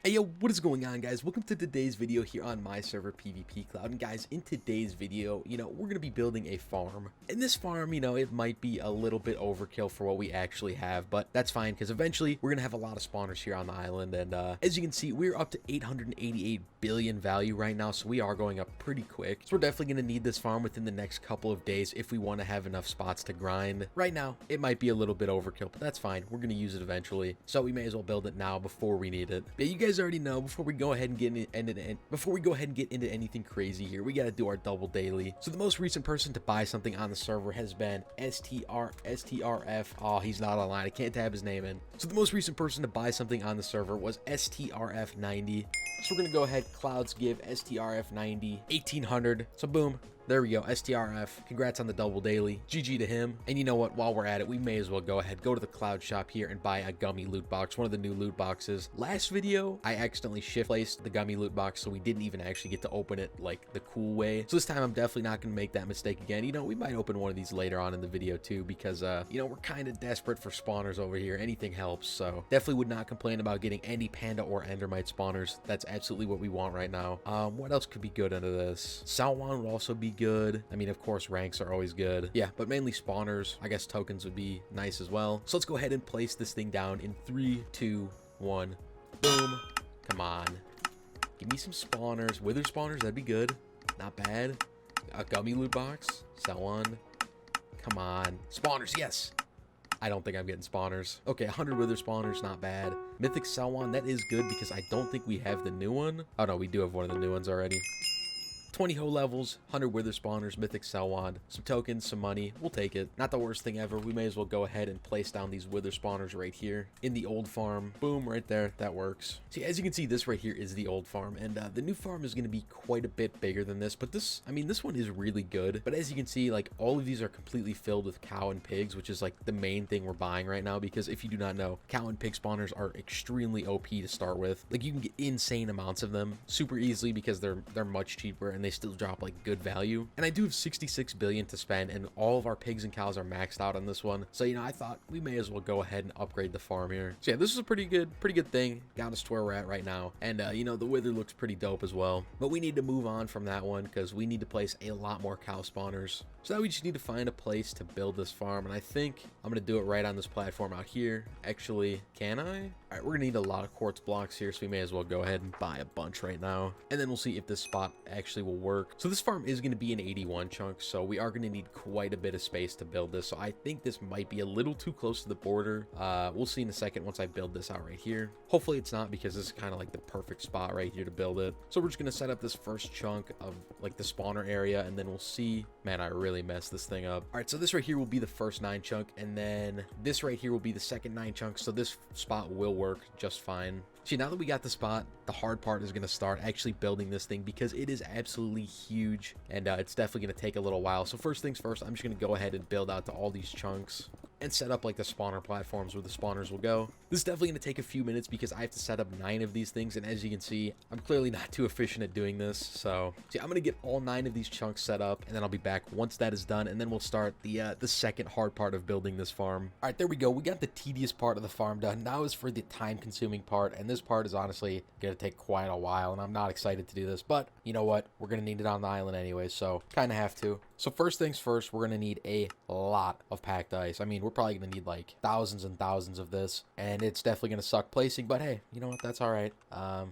Hey yo, what is going on, guys? Welcome to today's video here on my server PvPCloud. And guys, in today's video, we're gonna be building a farm. And this farm, it might be a little bit overkill for what we actually have, but that's fine because eventually we're gonna have a lot of spawners here on the island. And as you can see, we're up to 888 billion value right now, so we are going up pretty quick. So we're definitely gonna need this farm within the next couple of days if we want to have enough spots to grind. Right now, it might be a little bit overkill, but that's fine. We're gonna use it eventually, so we may as well build it now before we need it. But you guys already know, before we go ahead and get into anything crazy here, we got to do our double daily. So the most recent person to buy something on the server has been STRF. Oh, he's not online. I can't tab his name in. So the most recent person to buy something on the server was STRF90. So we're gonna go ahead, clouds give STRF90 1800. So boom, there we go, STRF. Congrats on the double daily. GG to him. And you know what? While we're at it, we may as well go ahead, go to the cloud shop here and buy a Gummy Loot Box, one of the new loot boxes. Last video, I accidentally shift placed the Gummy Loot Box, so we didn't even actually get to open it like the cool way. So this time, I'm definitely not gonna make that mistake again. We might open one of these later on in the video too, because we're kind of desperate for spawners over here. Anything helps. So definitely would not complain about getting any panda or endermite spawners. That's absolutely what we want right now. What else could be good under this? Salwan would also be good. I mean, of course, ranks are always good. Yeah, but mainly spawners. I guess tokens would be nice as well. So let's go ahead and place this thing down in 3, 2, 1. Boom. Come on. Give me some spawners. Wither spawners, that'd be good. Not bad. A Gummy Loot Box. Sell one. Come on. Spawners, yes. I don't think I'm getting spawners. Okay, 100 wither spawners, not bad. Mythic Salwan, that is good because I don't think we have the new one. Oh no, we do have one of the new ones already. 20 hoe levels, 100 wither spawners, mythic Salwand, some tokens, some money. We'll take it. Not the worst thing ever. We may as well go ahead and place down these wither spawners right here in the old farm. Boom, right there. That works. See, as you can see, this right here is the old farm, and the new farm is going to be quite a bit bigger than this, but this one is really good. But as you can see, like, all of these are completely filled with cow and pigs, which is like the main thing we're buying right now, because if you do not know, cow and pig spawners are extremely OP to start with. Like, you can get insane amounts of them super easily because they're much cheaper and they still drop like good value. And I do have 66 billion to spend, and all of our pigs and cows are maxed out on this one. So I thought we may as well go ahead and upgrade the farm here. So yeah, this is a pretty good thing. Got us to where we're at right now. And the wither looks pretty dope as well. But we need to move on from that one because we need to place a lot more cow spawners. So now we just need to find a place to build this farm, and I think I'm gonna do it right on this platform out here. Actually, can I? All right, we're gonna need a lot of quartz blocks here, so we may as well go ahead and buy a bunch right now, and then we'll see if this spot actually will work. So this farm is gonna be an 81 chunk, so we are gonna need quite a bit of space to build this. So I think this might be a little too close to the border. We'll see in a second once I build this out right here. Hopefully it's not, because this is kind of like the perfect spot right here to build it. So we're just gonna set up this first chunk of like the spawner area, and then we'll see. Man, I really messed this thing up. All right, so this right here will be the first 9 chunk, and then this right here will be the second 9 chunk. So this spot will work just fine. See, now that we got the spot, the hard part is going to start actually building this thing, because it is absolutely huge, and it's definitely going to take a little while. So first things first, I'm just going to go ahead and build out to all these chunks and set up like the spawner platforms where the spawners will go. This is definitely going to take a few minutes because I have to set up 9 of these things, and as you can see, I'm clearly not too efficient at doing this. So see, I'm going to get all 9 of these chunks set up, and then I'll be back once that is done, and then we'll start the second hard part of building this farm. All right, there we go. We got the tedious part of the farm done. Now is for the time-consuming part, and this part is honestly going to take quite a while, and I'm not excited to do this, but you know what? We're going to need it on the island anyway, so kind of have to. So first things first, we're going to need a lot of packed ice. I mean, we're probably going to need like thousands and thousands of this, and it's definitely going to suck placing, but hey, you know what? That's all right.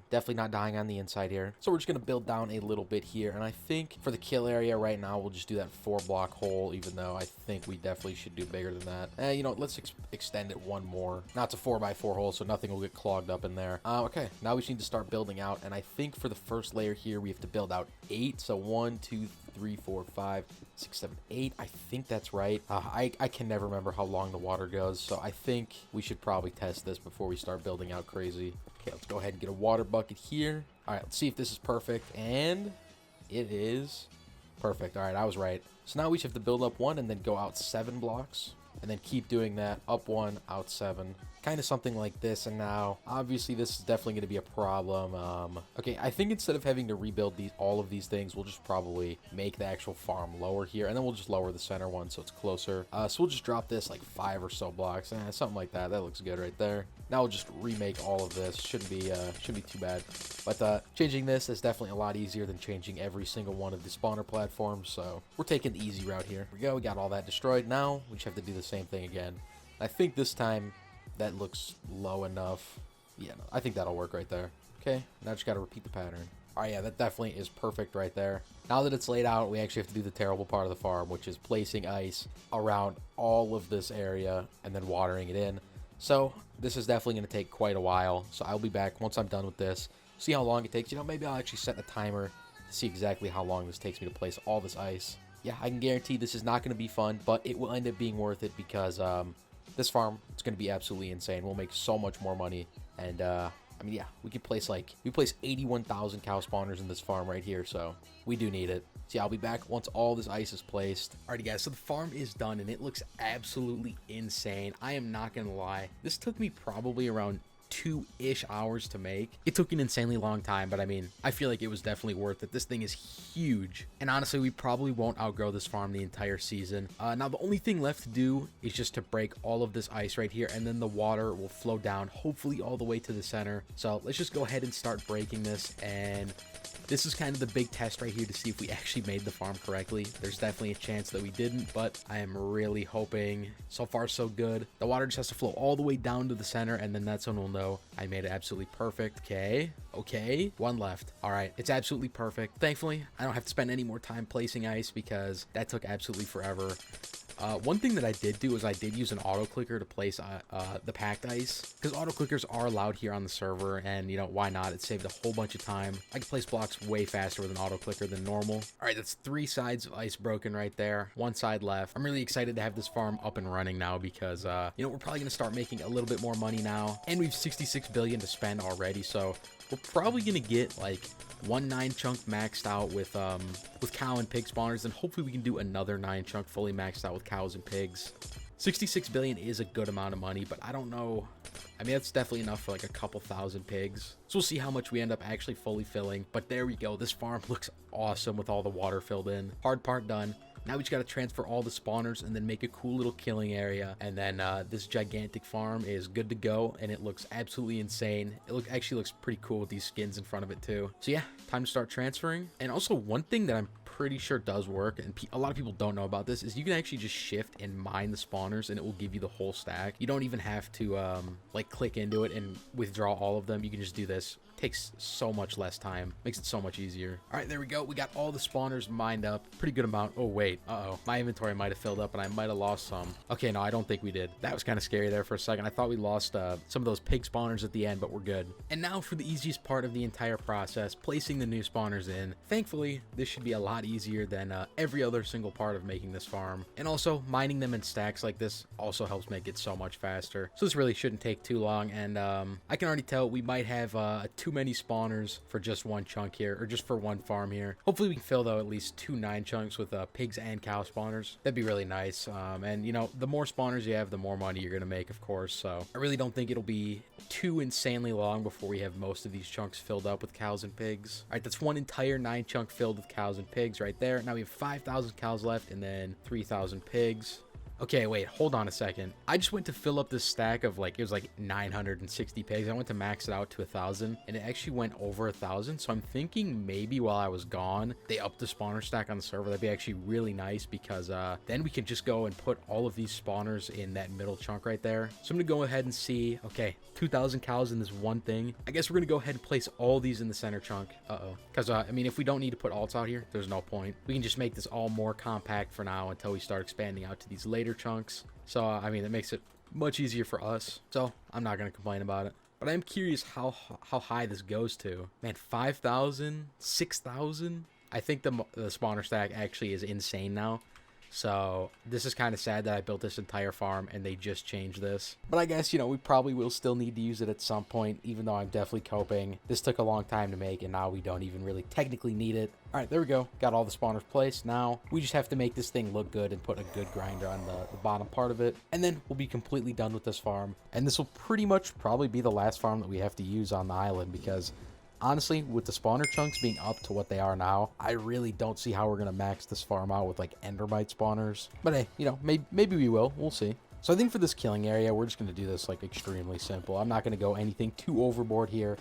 Definitely not dying on the inside here. So we're just going to build down a little bit here, and I think for the kill area right now, we'll just do that 4-block hole, even though I think we definitely should do bigger than that. You know, let's extend it one more. Now it's a 4x4 hole, so nothing will get clogged up in there. Okay, now we just need to start building out, and I think for the first layer here, we have to build out 8. So 1, 2, 3, 4, 5, 6, 7, 8. I think that's right. I can never remember how long the water goes, so I think we should probably test this before we start building out crazy. Okay, let's go ahead and get a water bucket here. All right, let's see if this is perfect, and it is perfect. All right, I was right. So now we just have to build up 1 and then go out 7 blocks, and then keep doing that. Up 1, out 7. kind of something like this. And now obviously this is definitely going to be a problem. Okay, I think instead of having to rebuild all of these things, we'll just probably make the actual farm lower here, and then we'll just lower the center one so it's closer. So we'll just drop this like 5 or so blocks, something like that. That looks good right there. Now we'll just remake all of this. Shouldn't be too bad. But changing this is definitely a lot easier than changing every single one of the spawner platforms. So we're taking the easy route here. Here we go. We got all that destroyed. Now we just have to do the same thing again. I think this time that looks low enough. Yeah, no, I think that'll work right there. Okay, now just got to repeat the pattern. All right, yeah, that definitely is perfect right there. Now that it's laid out, we actually have to do the terrible part of the farm, which is placing ice around all of this area and then watering it in. So this is definitely going to take quite a while. So I'll be back once I'm done with this. See how long it takes. You know, maybe I'll actually set a timer to see exactly how long this takes me to place all this ice. Yeah, I can guarantee this is not going to be fun, but it will end up being worth it because this farm, it's going to be absolutely insane. We'll make so much more money. And I mean, yeah, we place 81,000 cow spawners in this farm right here, so we do need it. See, I'll be back once all this ice is placed. Alrighty, guys, so the farm is done, and it looks absolutely insane. I am not gonna lie. This took me probably around 2-ish hours to make. It took an insanely long time, but I mean, I feel like it was definitely worth it. This thing is huge, and honestly, we probably won't outgrow this farm the entire season. Now the only thing left to do is just to break all of this ice right here, and then the water will flow down, hopefully all the way to the center. So let's just go ahead and start breaking this, and this is kind of the big test right here to see if we actually made the farm correctly. There's definitely a chance that we didn't, but I am really hoping. So far, so good. The water just has to flow all the way down to the center, and then that's when we'll know I made it absolutely perfect. Okay, one left. All right, it's absolutely perfect. Thankfully, I don't have to spend any more time placing ice because that took absolutely forever. One thing that I did do is I did use an auto clicker to place the packed ice, because auto clickers are allowed here on the server, and you know, why not? It saved a whole bunch of time. I can place blocks way faster with an auto clicker than normal. All right, that's 3 sides of ice broken right there, 1 side left. I'm really excited to have this farm up and running now because you know, we're probably gonna start making a little bit more money now, and we've 66 billion to spend already, so we're probably gonna get like 1 9 chunk maxed out with cow and pig spawners, and hopefully we can do another 9 chunk fully maxed out with cows and pigs. 66 billion is a good amount of money, but I don't know. I mean, that's definitely enough for like a couple thousand pigs. So we'll see how much we end up actually fully filling. But there we go. This farm looks awesome with all the water filled in. Hard part done. Now we just got to transfer all the spawners and then make a cool little killing area. And then this gigantic farm is good to go, and it looks absolutely insane. It actually looks pretty cool with these skins in front of it too. So yeah, time to start transferring. And also one thing that I'm pretty sure does work, and a lot of people don't know about this, is you can actually just shift and mine the spawners and it will give you the whole stack. You don't even have to like click into it and withdraw all of them. You can just do this. Takes so much less time, makes it so much easier. All right, there we go. We got all the spawners mined up, pretty good amount. Oh wait, my inventory might have filled up and I might have lost some. Okay, no, I don't think we did. That was kind of scary there for a second. I thought we lost some of those pig spawners at the end, but we're good. And now for the easiest part of the entire process, placing the new spawners in. Thankfully, this should be a lot easier than every other single part of making this farm. And also, mining them in stacks like this also helps make it so much faster. So this really shouldn't take too long, and I can already tell we might have too many spawners for just 1 chunk here, or just for 1 farm here. Hopefully we can fill though at least 2 9 chunks with pigs and cow spawners. That'd be really nice. And you know, the more spawners you have, the more money you're gonna make, of course. So I really don't think it'll be too insanely long before we have most of these chunks filled up with cows and pigs. All right, that's 1 entire 9 chunk filled with cows and pigs right there. Now we have 5,000 cows left and then 3,000 pigs. Okay, wait, hold on a second. I just went to fill up this stack of like, it was like 960 pigs. I went to max it out to 1,000, and it actually went over 1,000. So I'm thinking maybe while I was gone, they upped the spawner stack on the server. That'd be actually really nice because then we can just go and put all of these spawners in that middle chunk right there. So I'm gonna go ahead and see, okay, 2,000 cows in this one thing. I guess we're gonna go ahead and place all these in the center chunk. Because I mean, if we don't need to put alts out here, there's no point. We can just make this all more compact for now until we start expanding out to these later chunks. So I mean, it makes it much easier for us, so I'm not gonna complain about it. But I'm curious how high this goes to. Man, 5,000, 6,000. I think the spawner stack actually is insane now. So this is kind of sad that I built this entire farm and they just changed this. But I guess, you know, we probably will still need to use it at some point, even though I'm definitely coping. This took a long time to make, and now we don't even really technically need it. All right, there we go. Got all the spawners placed. Now we just have to make this thing look good and put a good grinder on the bottom part of it. And then we'll be completely done with this farm. And this will pretty much probably be the last farm that we have to use on the island, because honestly, with the spawner chunks being up to what they are now, I really don't see how we're going to max this farm out with like endermite spawners. But hey, you know, maybe we will. We'll see. So I think for this killing area, we're just going to do this like extremely simple. I'm not going to go anything too overboard here.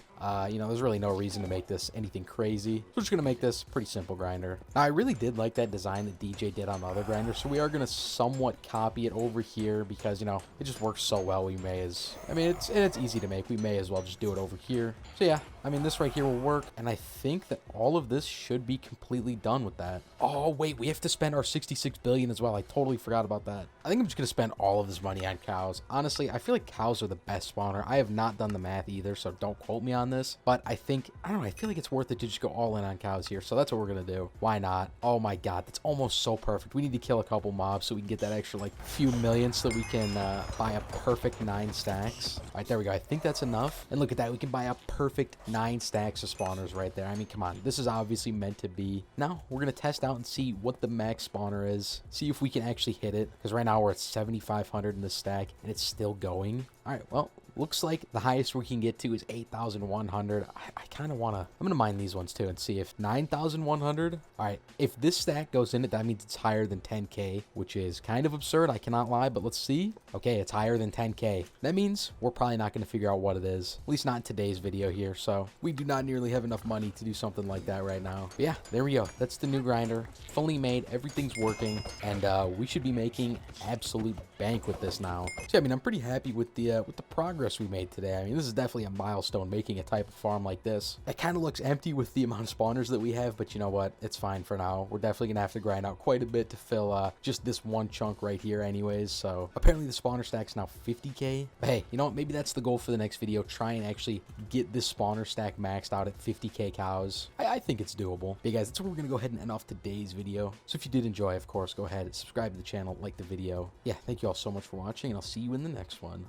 You know, there's really no reason to make this anything crazy. So we're just going to make this pretty simple grinder. Now, I really did like that design that DJ did on the other grinder, so we are going to somewhat copy it over here because, you know, it just works so well. We may as, I mean, it's easy to make. We may as well just do it over here. So yeah, I mean, this right here will work, and I think that all of this should be completely done with that. Oh, wait, we have to spend our 66 billion as well. I totally forgot about that. I think I'm just going to spend all of this money on cows. Honestly, I feel like cows are the best spawner. I have not done the math either, so don't quote me on this, but I think, I don't know, I feel like it's worth it to just go all in on cows here, so that's what we're going to do. Why not? Oh my god, that's almost so perfect. We need to kill a couple mobs so we can get that extra, like, few million so that we can buy a perfect 9 stacks. All right, there we go. I think that's enough. And look at that. We can buy a perfect 9 stacks of spawners right there. I mean, come on. This is obviously meant to be. Now, we're going to test out and see what the max spawner is. See if we can actually hit it, because right now we're at 7,500 in this stack, and it's still going. All right, well, looks like the highest we can get to is 8,100. I kind of want to, I'm going to mine these ones too and see if 9,100. All right, if this stack goes in it, that means it's higher than 10K, which is kind of absurd. I cannot lie, but let's see. Okay, it's higher than 10K. That means we're probably not going to figure out what it is, at least not in today's video here. So we do not nearly have enough money to do something like that right now. But yeah, there we go. That's the new grinder. Fully made. Everything's working. And we should be making absolute bank with this now. So, I mean, I'm pretty happy with the progress we made today. I mean, this is definitely a milestone, making a type of farm like this. It kind of looks empty with the amount of spawners that we have, but you know what? It's fine for now. We're definitely going to have to grind out quite a bit to fill just this one chunk right here anyways. So apparently the spawner stack's now 50K. But hey, you know what? Maybe that's the goal for the next video. Try and actually get this spawner stack maxed out at 50K cows. I think it's doable. But guys, that's where we're going to go ahead and end off today's video. So if you did enjoy, of course, go ahead and subscribe to the channel, like the video. Yeah, thank you all so much for watching, and I'll see you in the next one.